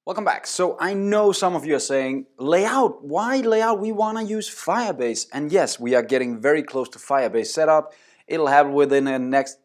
Welcome back. So I know some of you are saying, layout, why layout? We want to use Firebase. And yes, we are getting very close to Firebase setup. It'll happen within the next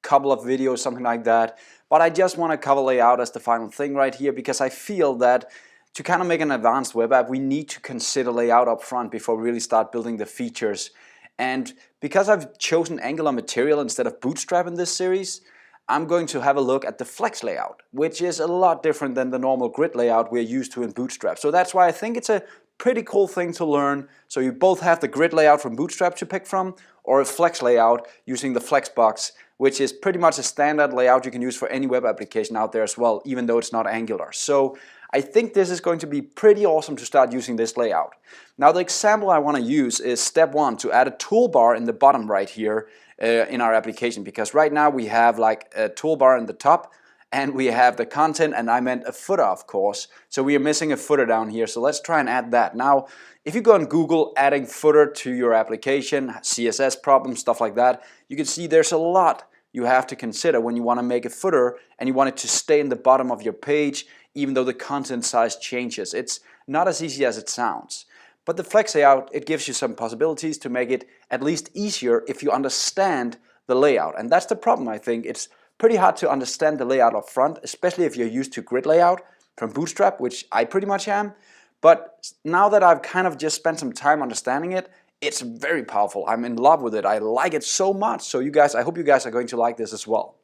couple of videos, something like that. But I just want to cover layout as the final thing right here because I feel that to kind of make an advanced web app, we need to consider layout up front before we really start building the features. And because I've chosen Angular material instead of Bootstrap in this series, I'm going to have a look at the Flex layout, which is a lot different than the normal grid layout we're used to in Bootstrap. So that's why I think it's a pretty cool thing to learn. So you both have the grid layout from Bootstrap to pick from, or a Flex layout using the Flexbox, which is pretty much a standard layout you can use for any web application out there as well, even though it's not Angular. So I think this is going to be pretty awesome to start using this layout. Now the example I want to use is step one, to add a toolbar in the bottom right here in our application, because right now we have like a toolbar in the top and we have the content, and I meant a footer of course, so we are missing a footer down here. So let's try and add that. Now if you go on Google adding footer to your application, CSS problems, stuff like that, you can see there's a lot you have to consider when you want to make a footer and you want it to stay in the bottom of your page even though the content size changes. It's not as easy as it sounds. But the Flex layout, it gives you some possibilities to make it at least easier if you understand the layout. And that's the problem, I think. It's pretty hard to understand the layout up front, especially if you're used to grid layout from Bootstrap, which I pretty much am. But now that I've kind of just spent some time understanding it, it's very powerful. I'm in love with it. I like it so much. So you guys, I hope you guys are going to like this as well.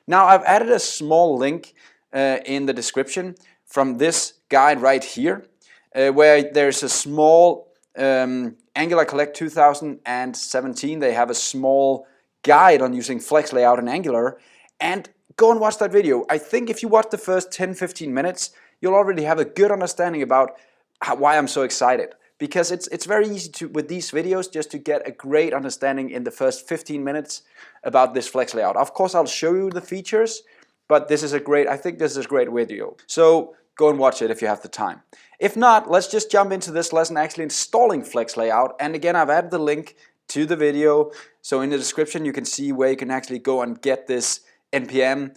Now I've added a small link in the description from this guide right here, where there's a small Angular Collect 2017. They have a small guide on using Flex layout in Angular, and go and watch that video. I think if you watch the first 10-15 minutes, you'll already have a good understanding about why I'm so excited. Because it's very easy to, with these videos, just to get a great understanding in the first 15 minutes about this Flex layout. Of course, I'll show you the features, but this is a great, I think this is a great video. So go and watch it if you have the time. If not, let's just jump into this lesson actually installing Flex layout. And again, I've added the link to the video. So in the description, you can see where you can actually go and get this NPM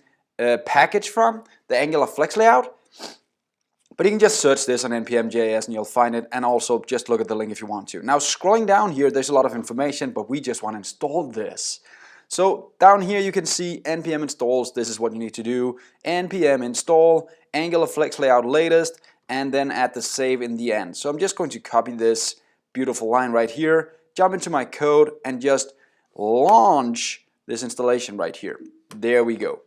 package from, the Angular Flex layout. But you can just search this on npm.js and you'll find it, and also just look at the link if you want to. Now scrolling down here, there's a lot of information, but we just want to install this. So down here you can see npm installs. This is what you need to do. npm install Angular Flex layout latest, and then add the save in the end. So I'm just going to copy this beautiful line right here, jump into my code, and just launch this installation right here. There we go.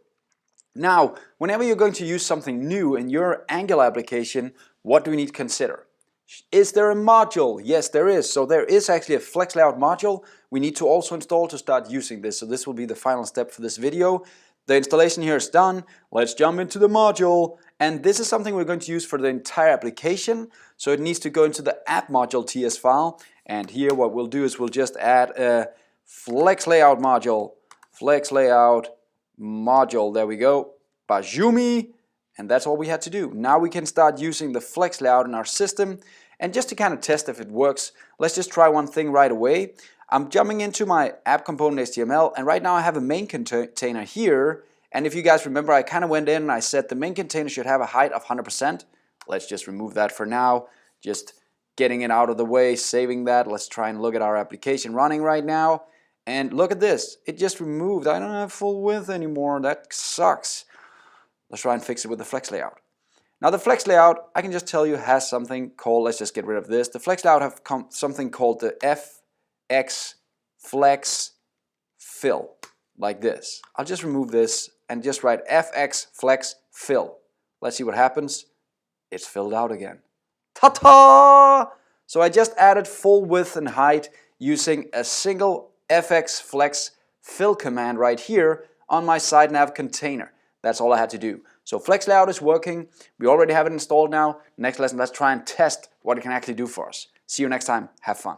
Now, whenever you're going to use something new in your Angular application, what do we need to consider? Is there a module? Yes, there is. So there is actually a Flex layout module we need to also install to start using this. So this will be the final step for this video. The installation here is done. Let's jump into the module. And this is something we're going to use for the entire application. So it needs to go into the app module TS file. And here what we'll do is we'll just add a Flex layout module. Flex layout module, there we go, Bajumi, and that's all we had to do. Now we can start using the Flex layout in our system, and just to kind of test if it works, let's just try one thing right away. I'm jumping into my app component HTML, and right now I have a main container here, and if you guys remember, I kind of went in and I said the main container should have a height of 100%. Let's just remove that for now, just getting it out of the way, saving that. Let's try and look at our application running right now. And look at this, it just removed. I don't have full width anymore. That sucks. Let's try and fix it with the Flex layout. Now the Flex layout, I can just tell you, has something called, let's just get rid of this. The Flex layout have something called the FX Flex Fill, like this. I'll just remove this and just write FX Flex Fill. Let's see what happens. It's filled out again. Ta-ta! So I just added full width and height using a single FX Flex Fill command right here on my side nav container. That's all I had to do. So Flex layout is working. We already have it installed now. Next lesson, let's try and test what it can actually do for us. See you next time. Have fun.